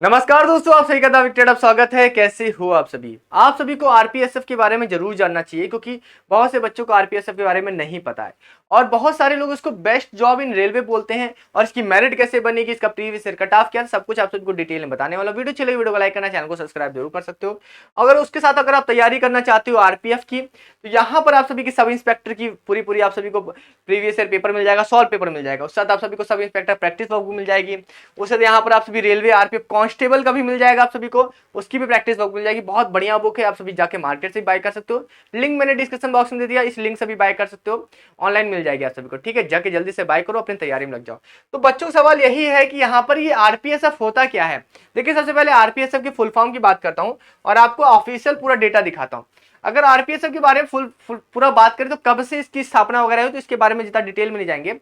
नमस्कार दोस्तों, आप सभी का दावा स्वागत है। कैसे हो आप सभी को आरपीएसएफ के बारे में जरूर जानना चाहिए क्योंकि बहुत से बच्चों को आरपीएसएफ के बारे में नहीं पता है और बहुत सारे लोग इसको बेस्ट जॉब इन रेलवे बोलते हैं। और इसकी मेरिट कैसे बनेगी, इसका प्रीवियस ईयर कट ऑफ क्या, सब कुछ आप सबको डिटेल में बताने वाला वीडियो। चलिए वीडियो को लाइक करना, चैनल को सब्सक्राइब जरूर कर सकते हो। अगर उसके साथ अगर आप तैयारी करना चाहते हो आरपीएफ की, तो यहाँ पर आप सभी की सब इंस्पेक्टर की पूरी आप सभी को प्रीवियस ईयर पेपर मिल जाएगा, सॉल्व पेपर मिल जाएगा। उसके साथ आप सभी को सब इंस्पेक्टर प्रैक्टिस वर्क मिल जाएगी। उसके साथ यहाँ पर आप सभी रेलवे आरपीएफ कांस्टेबल का भी मिल जाएगा, आप सभी को उसकी भी प्रैक्टिस बुक मिल जाएगी। बहुत बढ़िया बुक है, आप सभी जाके मार्केट से बाय कर सकते हो। लिंक मैंने डिस्क्रिप्शन बॉक्स में दे दिया, इस लिंक से भी बाय कर सकते हो। ऑनलाइन मिल जाएगी आप सभी को, ठीक है। जाके जल्दी से बाय करो, अपनी तैयारी में लग जाओ। तो बच्चों का सवाल यही है कि यहाँ पर ये आरपीएसएफ होता क्या है। देखिए, सबसे पहले आरपीएसएफ की फुल फॉर्म की बात करता हूँ और आपको ऑफिशियल पूरा डेटा दिखाता हूँ। अगर आरपीएसएफ के बारे में पूरा बात करें तो कब से इसकी स्थापना वगैरह है, तो इसके बारे में जितना डिटेल में नहीं जाएंगे।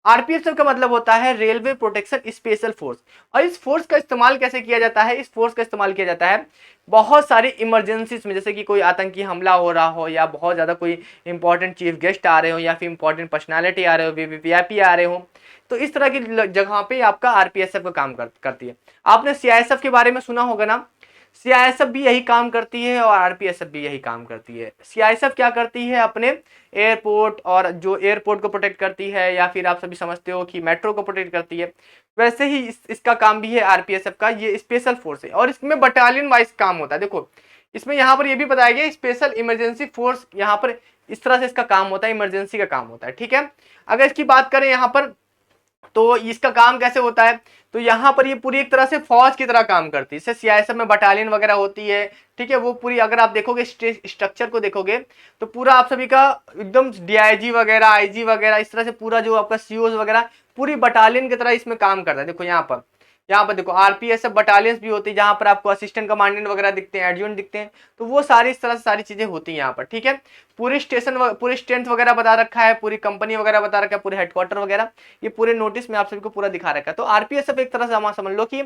आरपीएफ का मतलब होता है रेलवे प्रोटेक्शन स्पेशल फोर्स। और इस फोर्स का इस्तेमाल कैसे किया जाता है, इस फोर्स का इस्तेमाल किया जाता है बहुत सारी इमरजेंसीज में, जैसे कि कोई आतंकी हमला हो रहा हो या बहुत ज्यादा कोई इंपॉर्टेंट चीफ गेस्ट आ रहे हो या फिर इंपॉर्टेंट पर्सनालिटी आ रहे हो, वीवीआईपी आ रहे हो, तो इस तरह की जगह पे आपका आरपीएसएफ का काम करती है। आपने सीआईएसएफ के बारे में सुना होगा ना, सीआईएसएफ भी यही काम करती है और आरपीएसएफ भी यही काम करती है। सीआईएसएफ क्या करती है, अपने एयरपोर्ट और जो एयरपोर्ट को प्रोटेक्ट करती है, या फिर आप सभी समझते हो कि मेट्रो को प्रोटेक्ट करती है, वैसे ही इसका काम भी है आरपीएसएफ का। ये स्पेशल फोर्स है और इसमें बटालियन वाइज काम होता है। देखो, इसमें यहाँ पर ये भी बताया गया स्पेशल इमरजेंसी फोर्स, यहाँ पर इस तरह से इसका काम होता है, इमरजेंसी का काम होता है, ठीक है। अगर इसकी बात करें यहाँ पर तो इसका काम कैसे होता है, तो यहाँ पर ये पूरी एक तरह से फौज की तरह काम करती है। जैसे सीआईएसएफ में बटालियन वगैरह होती है, ठीक है, वो पूरी अगर आप देखोगे स्ट्रक्चर को देखोगे तो पूरा आप सभी का एकदम डीआईजी वगैरह, आईजी वगैरह, इस तरह से पूरा जो आपका सीओज वगैरह पूरी बटालियन की तरह इसमें काम करता है। देखो यहाँ पर देखो आरपीएसएफ बटालियंस भी होती है, जहां पर आपको असिस्टेंट कमांडेंट वगैरह दिखते हैं, एडजुटेंट दिखते हैं, तो वो सारी इस तरह से सारी चीजें होती हैं यहाँ पर, ठीक है। पूरी स्ट्रेंथ वगैरह बता रखा है, पूरी कंपनी वगैरह बता रखा है, पूरे हेडक्वार्टर वगैरह, ये पूरे नोटिस में आप सभी को पूरा दिखा रखा है। तो आरपीएसएफ एक तरह से समझ लो कि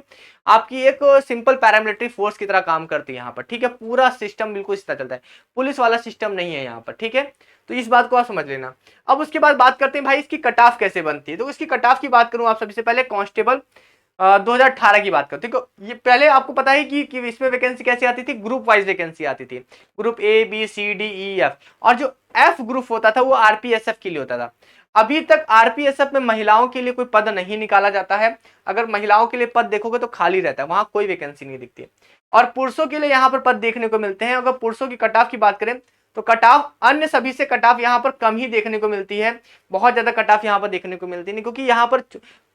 आपकी एक सिंपल पैरामिलिट्री फोर्स की तरह काम करती है यहाँ पर, ठीक है। पूरा सिस्टम बिल्कुल इस तरह चलता है, पुलिस वाला सिस्टम नहीं है यहाँ पर, ठीक है। तो इस बात को आप समझ लेना। अब उसके बाद बात करते हैं भाई इसकी कट ऑफ कैसे बनती है। तो इसकी कट ऑफ की बात करूं आप सबसे पहले कांस्टेबल 2018 की बात करते देखो, ये पहले आपको पता है कि इसमें वैकेंसी कैसी आती थी, ग्रुप वाइज वैकेंसी आती थी, group A B C D E F, और जो एफ ग्रुप होता था वो आरपीएसएफ के लिए होता था। अभी तक आरपीएसएफ में महिलाओं के लिए कोई पद नहीं निकाला जाता है। अगर महिलाओं के लिए पद देखोगे तो खाली रहता है, वहां कोई वैकेंसी नहीं दिखती। और पुरुषों के लिए यहाँ पर पद देखने को मिलते हैं। अगर पुरुषों की कट ऑफ की बात करें तो कट ऑफ अन्य सभी से कट ऑफ यहाँ पर कम ही देखने को मिलती है, बहुत ज्यादा कट ऑफ यहाँ पर देखने को मिलती नहीं, क्योंकि यहाँ पर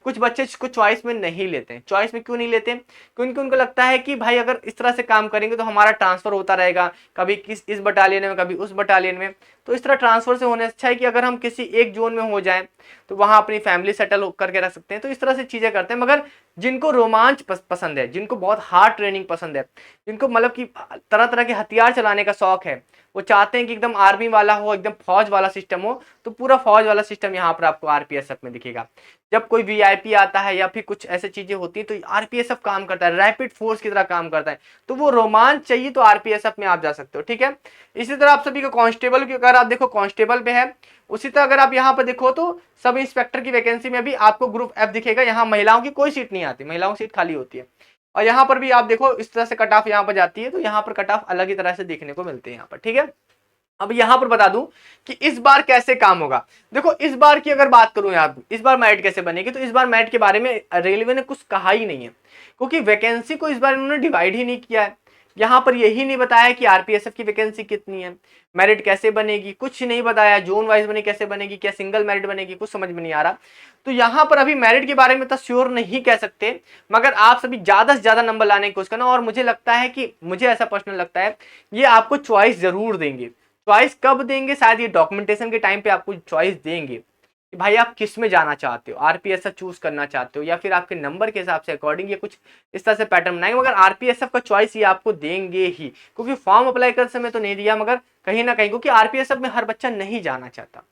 कुछ बच्चे कुछ चॉइस में नहीं लेते हैं। चॉइस में क्यों नहीं लेते, क्योंकि उनको लगता है कि भाई अगर इस तरह से काम करेंगे तो हमारा ट्रांसफर होता रहेगा, कभी इस बटालियन में, कभी उस बटालियन में। तो इस तरह ट्रांसफर से होने अच्छा है कि अगर हम किसी एक जोन में हो जाएं तो वहां अपनी फैमिली सेटल करके रख सकते हैं। तो इस तरह से चीजें करते हैं। मगर जिनको रोमांच पसंद है, जिनको बहुत हार्ड ट्रेनिंग पसंद है, जिनको मतलब कि तरह तरह के हथियार चलाने का शौक है, वो चाहते हैं कि एकदम आर्मी वाला हो, एकदम फौज वाला सिस्टम हो, तो पूरा फौज वाला सिस्टम यहाँ पर आपको आरपीएसएफ में दिखेगा। जब कोई वीआईपी आता है या फिर कुछ ऐसी चीजें होती है तो आरपीएसएफ काम करता है, रैपिड फोर्स की तरह काम करता है। तो वो रोमांच चाहिए तो आरपीएसएफ में आप जा सकते हो, ठीक है। इसी तरह आप सभी को कांस्टेबल की अगर आप देखो, कांस्टेबल पे है। उसी तरह अगर आप यहाँ पर देखो तो सब इंस्पेक्टर की वैकेंसी में भी आपको ग्रुप एफ दिखेगा। यहाँ महिलाओं की कोई सीट नहीं आती, महिलाओं की सीट खाली होती है। और यहाँ पर भी आप देखो इस तरह से कट ऑफ यहाँ पर जाती है, तो यहाँ पर कट ऑफ अलग ही तरह से देखने को मिलते हैं यहाँ पर, ठीक है। अब यहां पर बता दूं कि इस बार कैसे काम होगा। देखो, इस बार की अगर बात करूं यार, इस बार मेरिट कैसे बनेगी, तो इस बार मेरिट के बारे में रेलवे ने कुछ कहा ही नहीं है, क्योंकि वैकेंसी को इस बार इन्होंने डिवाइड ही नहीं किया है। यहां पर यही नहीं बताया कि आरपीएसएफ की वैकेंसी कितनी है, मेरिट कैसे बनेगी, कुछ नहीं बताया। जोन वाइज बने कैसे बनेगी, क्या सिंगल मेरिट बनेगी, कुछ समझ में नहीं आ रहा। तो यहाँ पर अभी मेरिट के बारे में तो श्योर नहीं कह सकते, मगर आप सभी ज्यादा से ज्यादा नंबर लाने की कोशिश करना। और मुझे लगता है कि, मुझे ऐसा पर्सनल लगता है, ये आपको चॉइस जरूर देंगे। चॉइस कब देंगे, शायद ये डॉक्यूमेंटेशन के टाइम पे आपको चॉइस देंगे कि भाई आप किस में जाना चाहते हो, आरपीएसएफ चूज करना चाहते हो या फिर आपके नंबर के हिसाब से अकॉर्डिंग, ये कुछ इस तरह से पैटर्न बनाएंगे। मगर आरपीएसएफ का चॉइस ये आपको देंगे ही, क्योंकि फॉर्म अप्लाई करते समय तो नहीं दिया, मगर कहीं ना कहीं, क्योंकि आरपीएसएफ में हर बच्चा नहीं जाना चाहता।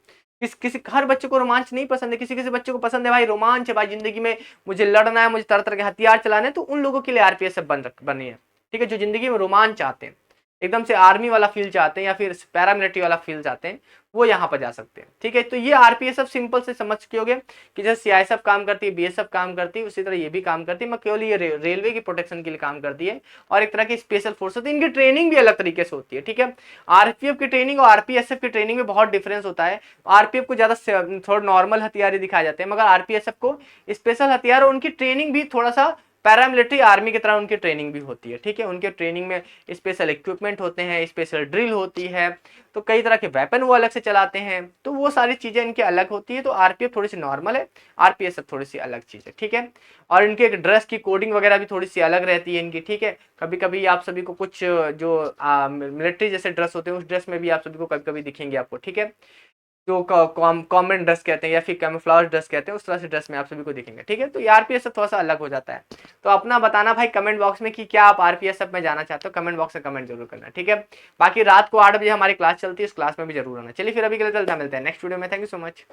किसी हर बच्चे को रोमांच नहीं पसंद है, किसी किसी बच्चे को पसंद है भाई रोमांच है, भाई जिंदगी में मुझे लड़ना है, मुझे तरह तरह के हथियार चलाने हैं, तो उन लोगों के लिए आरपीएसएफ बनी है, ठीक है, जो जिंदगी में रोमांच चाहते हैं। एकदम से आर्मी वाला फील चाहते हैं या फिर पैरामिलिट्री वाला फील चाहते हैं, वो यहाँ पर जा सकते हैं। ठीक है, तो ये आरपीएसएफ सिंपल से समझ के हो गए कि जैसे सीआईएसएफ काम करती है, बीएसएफ काम करती है, उसी तरह ये भी काम करती है, मैं केवल ये रेलवे की प्रोटेक्शन के लिए काम करती है और एक तरह की स्पेशल फोर्स होती है। इनकी ट्रेनिंग भी अलग तरीके से होती है। ठीक है, आरपीएफ की ट्रेनिंग और आरपीएसएफ की ट्रेनिंग में बहुत डिफरेंस होता है। आरपीएफ को ज्यादा थोड़ा नॉर्मल हथियार ही दिखाए जाते हैं, मगर आरपीएसएफ को स्पेशल हथियार और उनकी ट्रेनिंग भी थोड़ा सा पैरामिलिट्री आर्मी की तरह उनकी ट्रेनिंग भी होती है। ठीक है, उनके ट्रेनिंग में स्पेशल इक्विपमेंट होते हैं, स्पेशल ड्रिल होती है, तो कई तरह के वेपन वो अलग से चलाते हैं, तो वो सारी चीजें इनकी अलग होती है। तो आरपीएफ थोड़ी सी नॉर्मल है, आरपीएसएफ थोड़ी सी अलग चीज है। ठीक है, और इनके ड्रेस की कोडिंग वगैरह भी थोड़ी सी अलग रहती है इनकी। ठीक है, कभी कभी आप सभी को कुछ जो मिलिट्री जैसे ड्रेस होते हैं उस ड्रेस में भी आप सभी को कभी कभी दिखेंगे आपको। ठीक है, जो कॉमन ड्रेस कहते हैं या फिर कैमोफ्लेज ड्रेस कहते हैं, उस तरह से ड्रेस में आप सभी को दिखेंगे। ठीक है, तो ये आरपीएसएफ थोड़ा सा अलग हो जाता है। तो अपना बताना भाई कमेंट बॉक्स में कि क्या आप आरपीएसएफ में जाना चाहते हो, कमेंट बॉक्स में कमेंट जरूर करना। ठीक है, बाकी रात को 8 बजे हमारी क्लास चलती है, उस क्लास में भी जरूर आना। चलिए फिर अभी के लिए चलता, मिलते हैं नेक्स्ट वीडियो में। Thank you so much.